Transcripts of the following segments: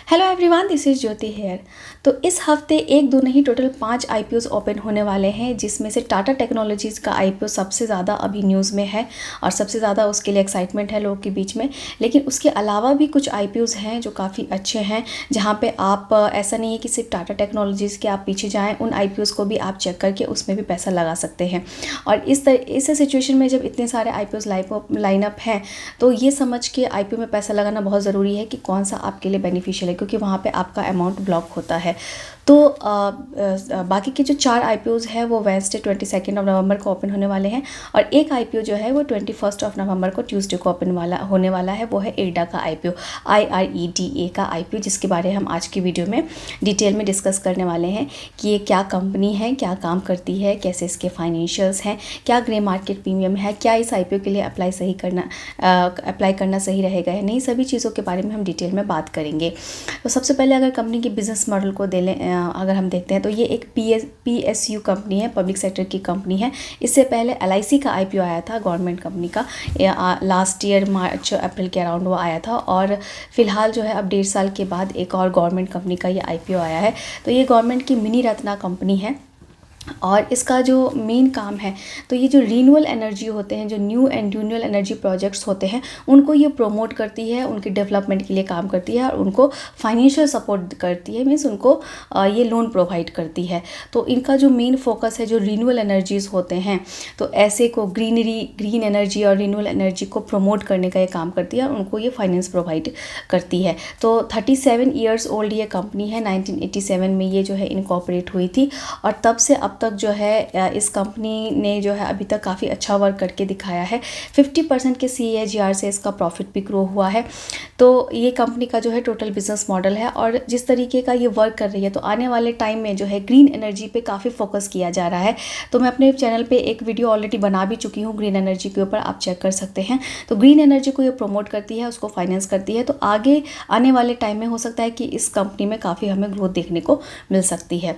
Hello everyone, this is Jyoti here. तो इस हफ्ते एक दो नहीं टोटल 5 आईपीओज ओपन होने वाले हैं, जिसमें से टाटा टेक्नोलॉजीज़ का आईपीओ सबसे ज़्यादा अभी न्यूज़ में है और सबसे ज़्यादा उसके लिए एक्साइटमेंट है लोगों के बीच में। लेकिन उसके अलावा भी कुछ आईपीओज हैं जो काफ़ी अच्छे हैं, जहाँ पे आप ऐसा नहीं है कि सिर्फ टाटा टेक्नोलॉजीज़ के आप पीछे जाएँ, उन आईपीओज को भी आप चेक करके उसमें भी पैसा लगा सकते हैं। और इस सिचुएशन में जब इतने सारे आईपीओज लाइनअप हैं, तो ये समझ के आईपीओ में पैसा लगाना बहुत ज़रूरी है कि कौन सा आपके लिए बेनिफिशियल है, क्योंकि वहाँ पे आपका अमाउंट ब्लॉक होता है। तो बाकी के जो 4 आईपीओज है वो वेडनेसडे 22 नवंबर को ओपन होने वाले हैं, और एक आईपीओ जो है वो 21 नवंबर को ट्यूसडे को ओपन होने वाला है। वो है इरडा का आईपीओ, IREDA का आईपीओ, जिसके बारे में हम आज की वीडियो में डिटेल में डिस्कस करने वाले हैं कि ये क्या कंपनी है, क्या काम करती है, कैसे इसके फाइनेंशियल्स हैं, क्या ग्रे मार्केट प्रीमियम है, क्या इस आईपीओ के लिए अप्लाई करना सही रहेगा या नहीं, सभी चीज़ों के बारे में हम डिटेल में बात करेंगे। तो सबसे पहले अगर कंपनी के बिजनेस मॉडल को अगर हम देखते हैं तो ये एक PSU कंपनी है, पब्लिक सेक्टर की कंपनी है। इससे पहले LIC का आईपीओ आया था, गवर्नमेंट कंपनी का, लास्ट ईयर मार्च अप्रैल के अराउंड वो आया था। और फिलहाल जो है अब 1.5 साल के बाद एक और गवर्नमेंट कंपनी का ये आईपीओ आया है। तो ये गवर्नमेंट की मिनी रत्ना कंपनी है, और इसका जो मेन काम है, तो ये जो रीन्यूएबल एनर्जी होते हैं, जो new and renewable energy projects होते हैं, उनको ये प्रमोट करती है, उनके डेवलपमेंट के लिए काम करती है और उनको फाइनेंशियल सपोर्ट करती है, मीन्स उनको ये लोन प्रोवाइड करती है। तो इनका जो मेन फोकस है, जो रीन्यूएबल एनर्जीज़ होते हैं, तो ऐसे को ग्रीन एनर्जी और रीन्यूएबल एनर्जी को प्रमोट करने का ये काम करती है और उनको ये फाइनेंस प्रोवाइड करती है। तो 37 ईयर्स ओल्ड ये कंपनी है, 1987 में ये जो है इनकॉर्पोरेट हुई थी, और तब से अब तक जो है इस कंपनी ने जो है अभी तक काफ़ी अच्छा वर्क करके दिखाया है। 50% के CAGR से इसका प्रॉफिट भी ग्रो हुआ है। तो ये कंपनी का जो है टोटल बिजनेस मॉडल है, और जिस तरीके का ये वर्क कर रही है, तो आने वाले टाइम में जो है ग्रीन एनर्जी पे काफ़ी फोकस किया जा रहा है। तो मैं अपने चैनल पे एक वीडियो ऑलरेडी बना भी चुकी हूँ ग्रीन एनर्जी के ऊपर, आप चेक कर सकते हैं। तो ग्रीन एनर्जी को ये प्रमोट करती है, उसको फाइनेंस करती है। तो आगे आने वाले टाइम में हो सकता है कि इस कंपनी में काफ़ी हमें ग्रोथ देखने को मिल सकती है।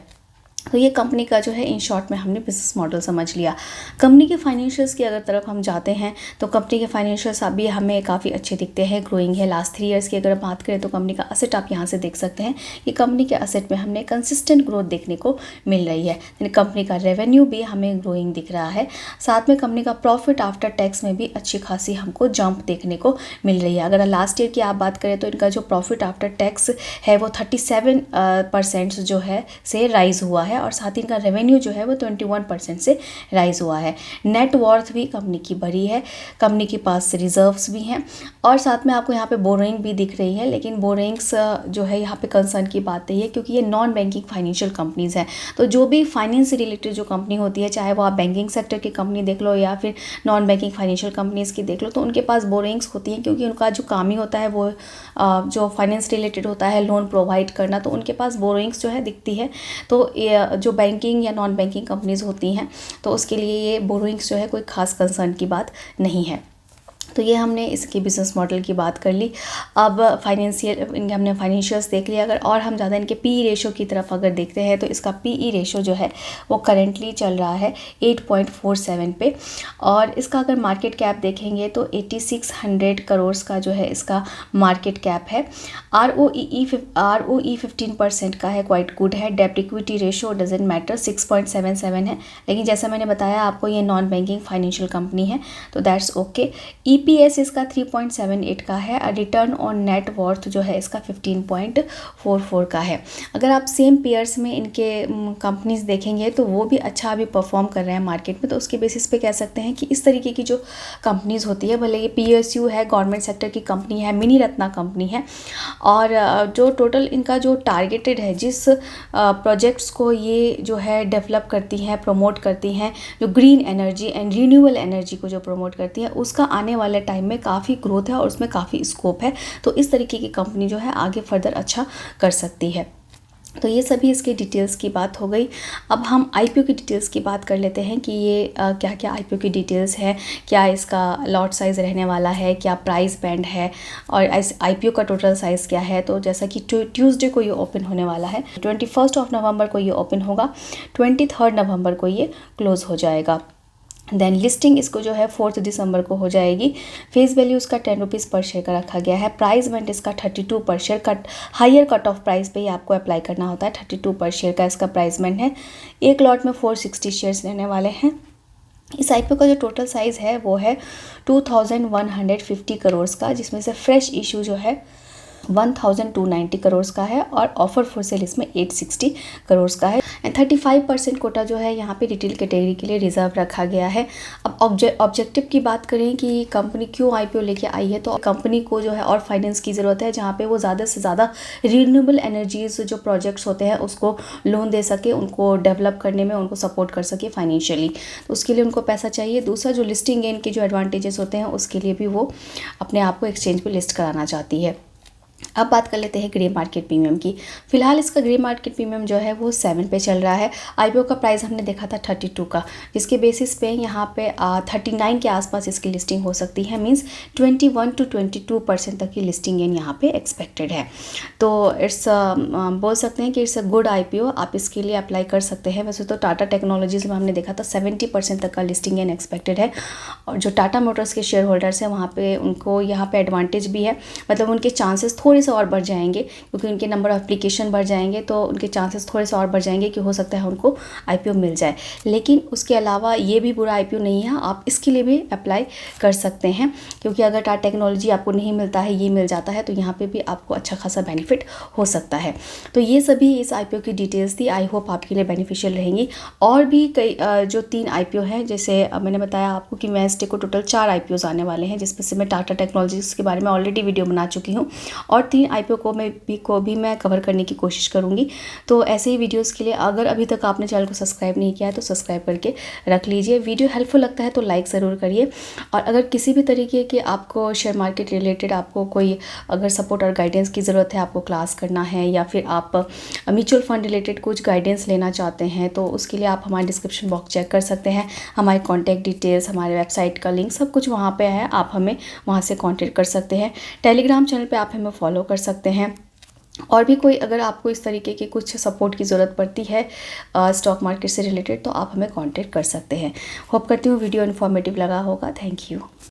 तो ये कंपनी का जो है इन शॉर्ट में हमने बिजनेस मॉडल समझ लिया। कंपनी के फाइनेंशियल्स की अगर तरफ हम जाते हैं, तो कंपनी के फाइनेंशियल्स अभी हमें काफ़ी अच्छे दिखते हैं, ग्रोइंग है। लास्ट 3 ईयर्स की अगर बात करें तो कंपनी का असेट आप यहाँ से देख सकते हैं कि कंपनी के असेट में हमने कंसिस्टेंट ग्रोथ देखने को मिल रही है, यानी कंपनी का रेवेन्यू भी हमें ग्रोइंग दिख रहा है। साथ में कंपनी का प्रॉफिट आफ्टर टैक्स में भी अच्छी खासी हमको जंप देखने को मिल रही है। अगर लास्ट ईयर की आप बात करें तो इनका जो प्रॉफिट आफ्टर टैक्स है वो 37% जो है से राइज हुआ है, और साथ ही इनका रेवेन्यू जो है वो 21% से राइज हुआ है। नेट वर्थ भी कंपनी की बढ़ी है, कंपनी के पास रिजर्व्स भी हैं, और साथ में आपको यहाँ पे बोरोइंग भी दिख रही है। लेकिन बोरोइंग्स जो है यहाँ पे कंसर्न की बात नहीं है, क्योंकि ये नॉन बैंकिंग फाइनेंशियल कंपनीज़ हैं। तो जो भी फाइनेंस से रिलेटेड जो कंपनी होती है, चाहे वो आप बैंकिंग सेक्टर की कंपनी देख लो या फिर नॉन बैंकिंग फाइनेंशियल कंपनीज़ की देख लो, तो उनके पास बोरोइंग्स होती हैं, क्योंकि उनका जो काम ही होता है वो जो फाइनेंस रिलेटेड होता है, लोन प्रोवाइड करना, तो उनके पास बोरोइंग्स जो है दिखती है। तो जो बैंकिंग या नॉन बैंकिंग कंपनीज होती हैं, तो उसके लिए ये बोरोइंग्स जो है कोई खास कंसर्न की बात नहीं है। तो ये हमने इसके बिजनेस मॉडल की बात कर ली। अब इनके हमने फाइनेंशियल्स देख लिया। अगर और हम ज़्यादा इनके PE रेशो की तरफ अगर देखते हैं, तो इसका PE रेशो जो है वो करेंटली चल रहा है 8.47 पे, और इसका अगर मार्केट कैप देखेंगे तो 8600 करोड़ का जो है इसका मार्केट कैप है। ROE 15% का है, क्वाइट गुड है। डेब्ट इक्विटी रेशो डजेंट मैटर, 6.77 है, लेकिन जैसा मैंने बताया आपको ये नॉन बैंकिंग फाइनेंशियल कंपनी है, तो दैट्स ओके। EPS इसका 3.78 का है, रिटर्न ऑन नेट वर्थ जो है इसका 15.44 का है। अगर आप सेम पेयर्स में इनके कंपनीज देखेंगे तो वो भी अच्छा अभी परफॉर्म कर रहे हैं मार्केट में, तो उसके बेसिस पे कह सकते हैं कि इस तरीके की जो कंपनीज होती है, भले ये PSU है, गवर्नमेंट सेक्टर की कंपनी है, मिनी रत्ना कंपनी है, और जो टोटल इनका जो टारगेटेड है, जिस प्रोजेक्ट्स को ये जो है डेवलप करती हैं, प्रमोट करती हैं, जो green energy and renewable energy को जो प्रमोट करती है, उसका आने वाले टाइम में काफ़ी ग्रोथ है और उसमें काफ़ी स्कोप है। तो इस तरीके की कंपनी जो है आगे फर्दर अच्छा कर सकती है। तो ये सभी इसके डिटेल्स की बात हो गई। अब हम आईपीओ की डिटेल्स की बात कर लेते हैं कि ये क्या क्या आईपीओ की डिटेल्स है, क्या इसका लॉट साइज़ रहने वाला है, क्या प्राइस बैंड है, और इस आईपीओ का टोटल साइज़ क्या है। तो जैसा कि ट्यूसडे को ये ओपन होने वाला है, 21 नवंबर को ये ओपन होगा, 23 नवंबर को ये क्लोज़ हो जाएगा। देन लिस्टिंग इसको जो है 4 दिसंबर को हो जाएगी। फेस वैल्यू इसका 10 रुपीज़ पर शेयर का रखा गया है। प्राइस बैंड इसका 32 पर share. Higher cut off price पे ही आपको अप्लाई करना होता है। 32 पर शेयर का इसका प्राइस बैंड है। एक लॉट में 460 शेयर्स रहने वाले हैं। इस आईपीओ का जो टोटल साइज़ है वो है 2150 करोड़ का, जिसमें से फ्रेश इशू जो है 1290 करोड़ का है और ऑफर फॉर सेल इसमें 860 करोड़ का है। एंड 35% कोटा जो है यहाँ पे रिटेल कैटेगरी के लिए रिजर्व रखा गया है। अब ऑब्जेक्टिव की बात करें कि कंपनी क्यों आईपीओ लेके आई है, तो कंपनी को जो है और फाइनेंस की ज़रूरत है, जहाँ पे वो ज़्यादा से ज़्यादा रिन्यूएबल एनर्जीज़ जो प्रोजेक्ट्स होते हैं उसको लोन दे सके, उनको डेवलप करने में उनको सपोर्ट कर सके फाइनेंशियली। तो उसके लिए उनको पैसा चाहिए। दूसरा, जो लिस्टिंग गेन के जो एडवांटेजेस होते हैं उसके लिए भी वो अपने आप को एक्सचेंज पर लिस्ट कराना चाहती है। अब बात कर लेते हैं ग्रे मार्केट प्रीमियम की। फिलहाल इसका ग्रे मार्केट प्रीमियम जो है वो 7 पे चल रहा है। आईपीओ का प्राइस हमने देखा था 32 का, जिसके बेसिस पे यहाँ पे 39 के आसपास इसकी लिस्टिंग हो सकती है। मींस 21 to 22% तक की लिस्टिंग गेन यहाँ पे एक्सपेक्टेड है। तो इट्स बोल सकते हैं कि इट्स अ गुड आईपीओ, आप इसके लिए अप्लाई कर सकते हैं। वैसे तो टाटा टेक्नोलॉजीज़ में हमने देखा था 70% तक का लिस्टिंग गेन एक्सपेक्टेड है। और जो टाटा मोटर्स के शेयर होल्डर्स हैं वहाँ पे उनको यहाँ पे एडवांटेज भी है, मतलब उनके चांसेस थोड़े से और बढ़ जाएंगे, क्योंकि उनके नंबर ऑफ एप्लीकेशन बढ़ जाएंगे तो उनके चांसेस थोड़े से और बढ़ जाएंगे कि हो सकता है उनको आईपीओ मिल जाए। लेकिन उसके अलावा ये भी बुरा आईपीओ नहीं है, आप इसके लिए भी अप्लाई कर सकते हैं, क्योंकि अगर टाटा टेक्नोलॉजी आपको नहीं मिलता है, ये मिल जाता है, तो यहाँ पे भी आपको अच्छा खासा बेनिफिट हो सकता है। तो ये सभी इस आईपीओ की डिटेल्स थी। आई होप आपके लिए बेनिफिशियल रहेंगी। और भी कई जो 3 आईपीओ हैं, जैसे मैंने बताया आपको कि वेडनेसडे को टोटल 4 आईपीओ आने वाले हैं, जिसमें से मैं टाटा टेक्नोलॉजीज़ के बारे में ऑलरेडी वीडियो बना चुकी हूँ और 3 आईपीओ को भी मैं कवर करने की कोशिश करूँगी। तो ऐसे ही वीडियोस के लिए अगर अभी तक आपने चैनल को सब्सक्राइब नहीं किया है तो सब्सक्राइब करके रख लीजिए। वीडियो हेल्पफुल लगता है तो लाइक ज़रूर करिए। और अगर किसी भी तरीके के आपको शेयर मार्केट रिलेटेड आपको कोई अगर सपोर्ट और गाइडेंस की ज़रूरत है, आपको क्लास करना है या फिर आप म्यूचुअल फंड रिलेटेड कुछ गाइडेंस लेना चाहते हैं, तो उसके लिए आप हमारे डिस्क्रिप्शन बॉक्स चेक कर सकते हैं। हमारे कॉन्टैक्ट डिटेल्स, हमारे वेबसाइट का लिंक सब कुछ वहाँ पे है, आप हमें वहाँ से कॉन्टैक्ट कर सकते हैं। टेलीग्राम चैनल पे आप हमें फॉलो कर सकते हैं। और भी कोई अगर आपको इस तरीके की कुछ सपोर्ट की ज़रूरत पड़ती है स्टॉक मार्केट से रिलेटेड, तो आप हमें कांटेक्ट कर सकते हैं। होप करती हूँ वीडियो इन्फॉर्मेटिव लगा होगा। Thank you.